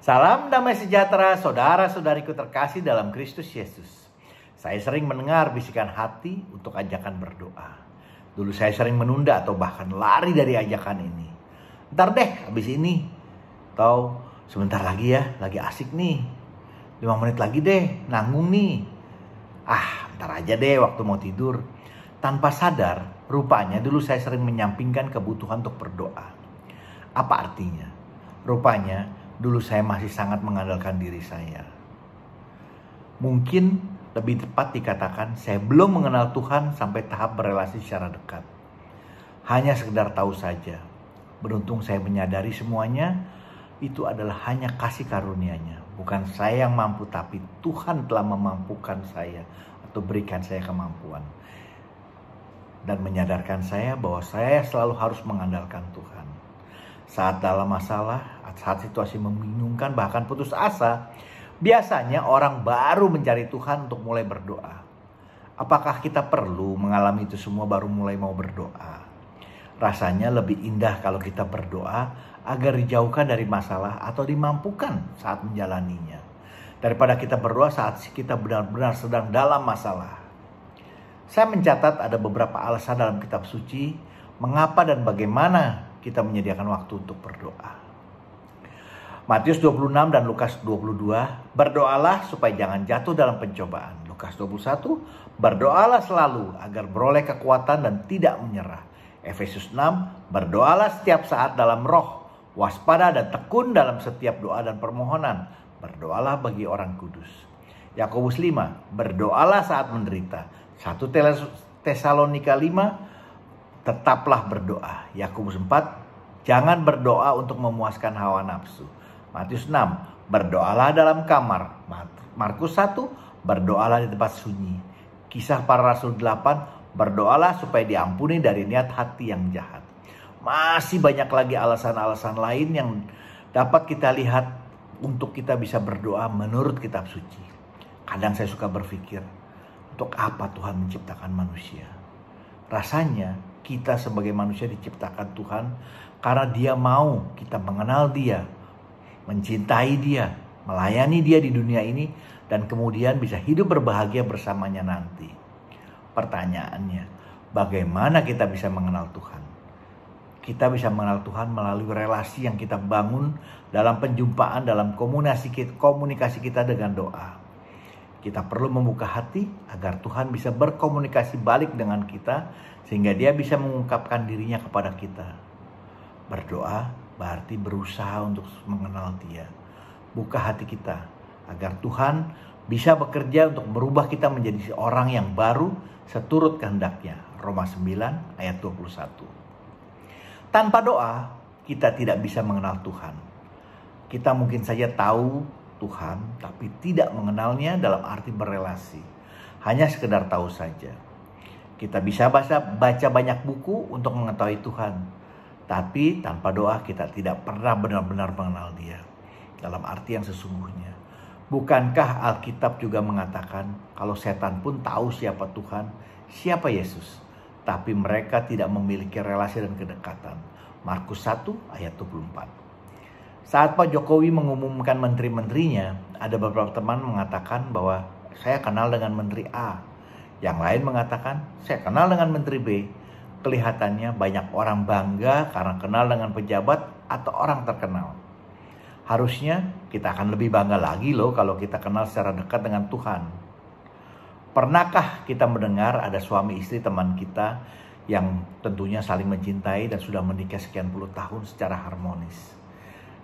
Salam damai sejahtera saudara-saudariku terkasih dalam Kristus Yesus. Saya sering mendengar bisikan hati untuk ajakan berdoa. Dulu saya sering menunda atau bahkan lari dari ajakan ini. Ntar deh habis ini. Atau sebentar lagi ya, lagi asik nih. 5 menit lagi deh, nanggung nih. Ntar aja deh waktu mau tidur. Tanpa sadar, rupanya dulu saya sering menyampingkan kebutuhan untuk berdoa. Apa artinya? Rupanya dulu saya masih sangat mengandalkan diri saya. Mungkin lebih tepat dikatakan saya belum mengenal Tuhan sampai tahap berelasi secara dekat. Hanya sekedar tahu saja. Beruntung saya menyadari semuanya itu adalah hanya kasih karunia-Nya. Bukan saya yang mampu, tapi Tuhan telah memampukan saya atau berikan saya kemampuan. Dan menyadarkan saya bahwa saya selalu harus mengandalkan Tuhan. Saat dalam masalah, saat situasi membingungkan, bahkan putus asa, biasanya orang baru mencari Tuhan untuk mulai berdoa. Apakah kita perlu mengalami itu semua baru mulai mau berdoa? Rasanya lebih indah kalau kita berdoa agar dijauhkan dari masalah atau dimampukan saat menjalaninya, daripada kita berdoa saat kita benar-benar sedang dalam masalah. Saya mencatat ada beberapa alasan dalam kitab suci mengapa dan bagaimana kita menyediakan waktu untuk berdoa. Matius 26 dan Lukas 22, berdoalah supaya jangan jatuh dalam pencobaan. Lukas 21, berdoalah selalu agar beroleh kekuatan dan tidak menyerah. Efesus 6, berdoalah setiap saat dalam roh, waspada dan tekun dalam setiap doa dan permohonan. Berdoalah bagi orang kudus. Yakobus 5, berdoalah saat menderita. 1 Tesalonika 5, tetaplah berdoa. Yakobus 4, jangan berdoa untuk memuaskan hawa nafsu. Matius 6, berdoalah dalam kamar. Markus 1, berdoalah di tempat sunyi. Kisah para Rasul 8, berdoalah supaya diampuni dari niat hati yang jahat. Masih banyak lagi alasan-alasan lain yang dapat kita lihat untuk kita bisa berdoa menurut kitab suci. Kadang saya suka berpikir, untuk apa Tuhan menciptakan manusia? Rasanya kita sebagai manusia diciptakan Tuhan karena Dia mau kita mengenal Dia, mencintai Dia, melayani Dia di dunia ini, dan kemudian bisa hidup berbahagia bersamanya nanti. Pertanyaannya, bagaimana kita bisa mengenal Tuhan? Kita bisa mengenal Tuhan melalui relasi yang kita bangun dalam penjumpaan, dalam komunikasi kita dengan doa. Kita perlu membuka hati agar Tuhan bisa berkomunikasi balik dengan kita, sehingga Dia bisa mengungkapkan dirinya kepada kita. Berdoa berarti berusaha untuk mengenal Dia. Buka hati kita agar Tuhan bisa bekerja untuk merubah kita menjadi orang yang baru seturut kehendak-Nya. Roma 9 ayat 21. Tanpa doa kita tidak bisa mengenal Tuhan. Kita mungkin saja tahu Tuhan, tapi tidak mengenalnya dalam arti berelasi. Hanya sekedar tahu saja. Kita bisa baca banyak buku untuk mengetahui Tuhan. Tapi tanpa doa kita tidak pernah benar-benar mengenal Dia. Dalam arti yang sesungguhnya. Bukankah Alkitab juga mengatakan kalau setan pun tahu siapa Tuhan, siapa Yesus. Tapi mereka tidak memiliki relasi dan kedekatan. Markus 1 ayat 24. Saat Pak Jokowi mengumumkan menteri-menterinya, ada beberapa teman mengatakan bahwa saya kenal dengan Menteri A. Yang lain mengatakan saya kenal dengan Menteri B. Kelihatannya banyak orang bangga karena kenal dengan pejabat atau orang terkenal. Harusnya kita akan lebih bangga lagi loh kalau kita kenal secara dekat dengan Tuhan. Pernahkah kita mendengar ada suami istri teman kita yang tentunya saling mencintai dan sudah menikah sekian puluh tahun secara harmonis?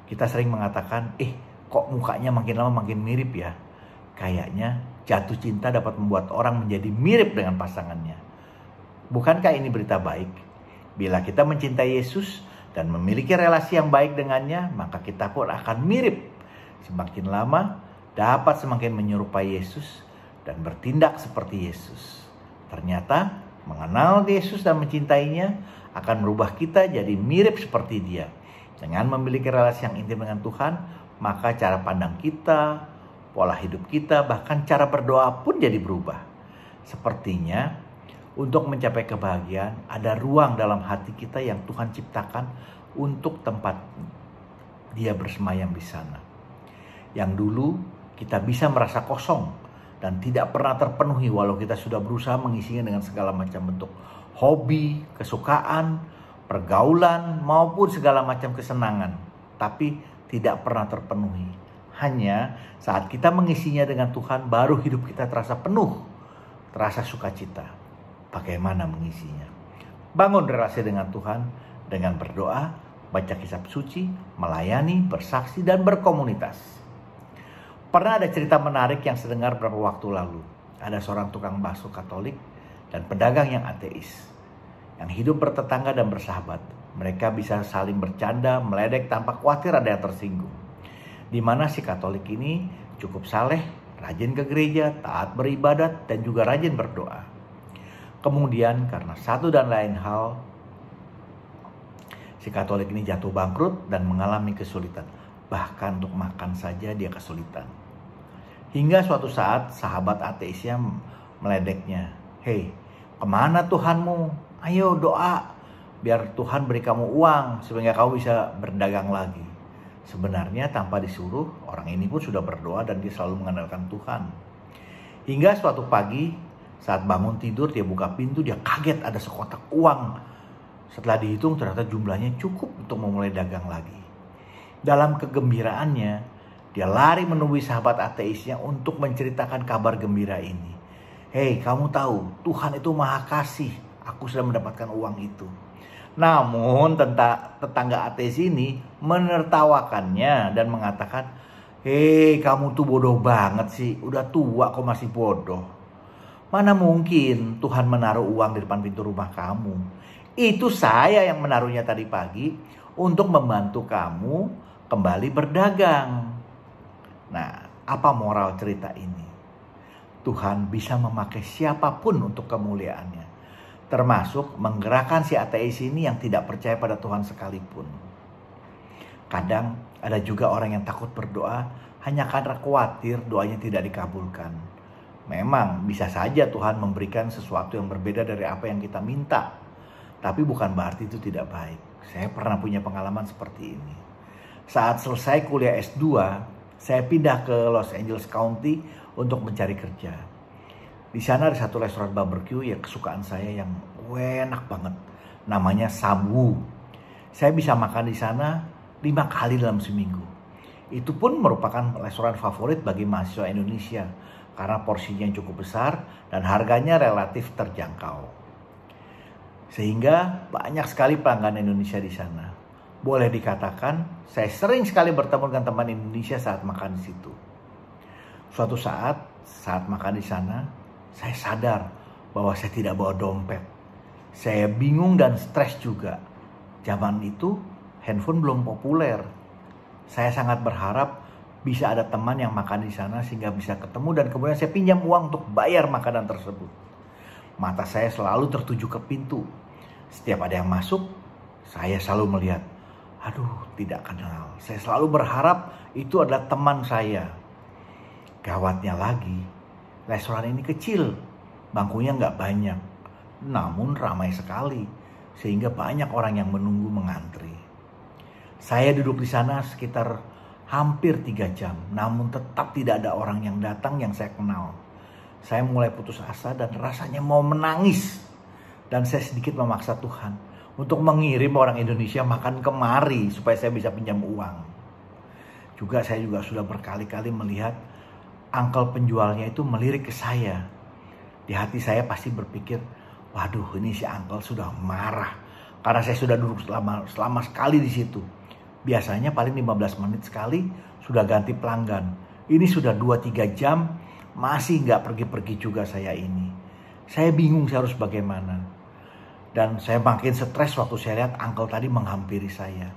Kita sering mengatakan, kok mukanya makin lama makin mirip ya? Kayaknya jatuh cinta dapat membuat orang menjadi mirip dengan pasangannya. Bukankah ini berita baik? Bila kita mencintai Yesus dan memiliki relasi yang baik dengannya, maka kita pun akan mirip. Semakin lama dapat semakin menyerupai Yesus dan bertindak seperti Yesus. Ternyata mengenal Yesus dan mencintainya akan merubah kita jadi mirip seperti Dia. Dengan memiliki relasi yang intim dengan Tuhan, maka cara pandang kita, pola hidup kita, bahkan cara berdoa pun jadi berubah. Sepertinya untuk mencapai kebahagiaan ada ruang dalam hati kita yang Tuhan ciptakan untuk tempat Dia bersemayam di sana. Yang dulu kita bisa merasa kosong dan tidak pernah terpenuhi walau kita sudah berusaha mengisinya dengan segala macam bentuk hobi, kesukaan, pergaulan, maupun segala macam kesenangan. Tapi tidak pernah terpenuhi. Hanya saat kita mengisinya dengan Tuhan, baru hidup kita terasa penuh, terasa sukacita. Bagaimana mengisinya? Bangun relasi dengan Tuhan dengan berdoa, baca kitab suci, melayani, bersaksi, dan berkomunitas. Pernah ada cerita menarik yang saya dengar beberapa waktu lalu. Ada seorang tukang bakso Katolik dan pedagang yang ateis, yang hidup bertetangga dan bersahabat. Mereka bisa saling bercanda, meledek tanpa khawatir ada yang tersinggung. Di mana si Katolik ini cukup saleh, rajin ke gereja, taat beribadat, dan juga rajin berdoa. Kemudian karena satu dan lain hal, si Katolik ini jatuh bangkrut dan mengalami kesulitan. Bahkan untuk makan saja dia kesulitan. Hingga suatu saat sahabat ateisnya meledeknya. "Hei, kemana Tuhanmu? Ayo doa, biar Tuhan beri kamu uang sehingga kamu bisa berdagang lagi." Sebenarnya tanpa disuruh, orang ini pun sudah berdoa dan dia selalu mengandalkan Tuhan. Hingga suatu pagi, saat bangun tidur, dia buka pintu, dia kaget ada sekotak uang. Setelah dihitung ternyata jumlahnya cukup untuk memulai dagang lagi. Dalam kegembiraannya, dia lari menemui sahabat ateisnya untuk menceritakan kabar gembira ini. "Hei, kamu tahu, Tuhan itu maha kasih. Aku sudah mendapatkan uang itu." Namun tetangga ateis ini menertawakannya dan mengatakan, "Hei, kamu tuh bodoh banget sih. Udah tua kok masih bodoh. Mana mungkin Tuhan menaruh uang di depan pintu rumah kamu. Itu saya yang menaruhnya tadi pagi untuk membantu kamu kembali berdagang." Nah, apa moral cerita ini? Tuhan bisa memakai siapapun untuk kemuliaannya, termasuk menggerakkan si ateis ini yang tidak percaya pada Tuhan sekalipun. Kadang ada juga orang yang takut berdoa hanya karena khawatir doanya tidak dikabulkan. Memang bisa saja Tuhan memberikan sesuatu yang berbeda dari apa yang kita minta, tapi bukan berarti itu tidak baik. Saya pernah punya pengalaman seperti ini. Saat selesai kuliah S2, saya pindah ke Los Angeles County untuk mencari kerja. Di sana ada satu restoran barbecue yang kesukaan saya yang enak banget. Namanya Sabu. Saya bisa makan di sana 5 kali dalam seminggu. Itu pun merupakan restoran favorit bagi mahasiswa Indonesia karena porsinya cukup besar dan harganya relatif terjangkau. Sehingga banyak sekali pelanggan Indonesia di sana. Boleh dikatakan saya sering sekali bertemu dengan teman Indonesia saat makan di situ. Suatu saat makan di sana, saya sadar bahwa saya tidak bawa dompet. Saya bingung dan stres juga. Zaman itu handphone belum populer. Saya sangat berharap bisa ada teman yang makan di sana sehingga bisa ketemu dan kemudian saya pinjam uang untuk bayar makanan tersebut. Mata saya selalu tertuju ke pintu. Setiap ada yang masuk, saya selalu melihat, aduh, tidak kenal. Saya selalu berharap itu adalah teman saya. Gawatnya lagi, restoran ini kecil, bangkunya nggak banyak, namun ramai sekali, sehingga banyak orang yang menunggu mengantri. Saya duduk di sana sekitar hampir 3 jam, namun tetap tidak ada orang yang datang yang saya kenal. Saya mulai putus asa dan rasanya mau menangis. Dan saya sedikit memaksa Tuhan untuk mengirim orang Indonesia makan kemari supaya saya bisa pinjam uang. Saya juga sudah berkali-kali melihat uncle penjualnya itu melirik ke saya. Di hati saya pasti berpikir, waduh, ini si uncle sudah marah karena saya sudah duduk selama sekali di situ. Biasanya paling 15 menit sekali sudah ganti pelanggan. Ini sudah 2-3 jam masih nggak pergi-pergi juga saya ini. Saya bingung saya harus bagaimana. Dan saya makin stres waktu saya lihat uncle tadi menghampiri saya.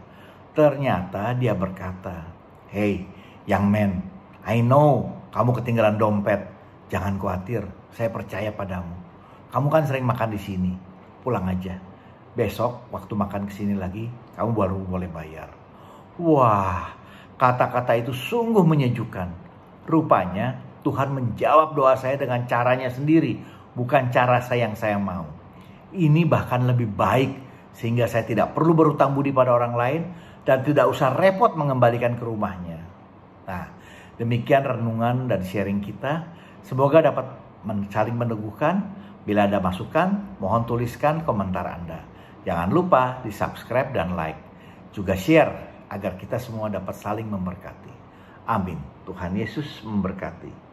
Ternyata dia berkata, "Hey, young man, I know kamu ketinggalan dompet. Jangan khawatir, saya percaya padamu. Kamu kan sering makan di sini. Pulang aja. Besok waktu makan kesini lagi, kamu baru boleh bayar." Wah, kata-kata itu sungguh menyejukkan. Rupanya Tuhan menjawab doa saya dengan caranya sendiri, bukan cara yang saya mau. Ini bahkan lebih baik, sehingga saya tidak perlu berutang budi pada orang lain dan tidak usah repot mengembalikan ke rumahnya. Nah, Demikian renungan dan sharing kita. Semoga dapat saling meneguhkan. Bila ada masukan, mohon tuliskan komentar Anda. Jangan lupa di subscribe dan like. Juga share agar kita semua dapat saling memberkati. Amin. Tuhan Yesus memberkati.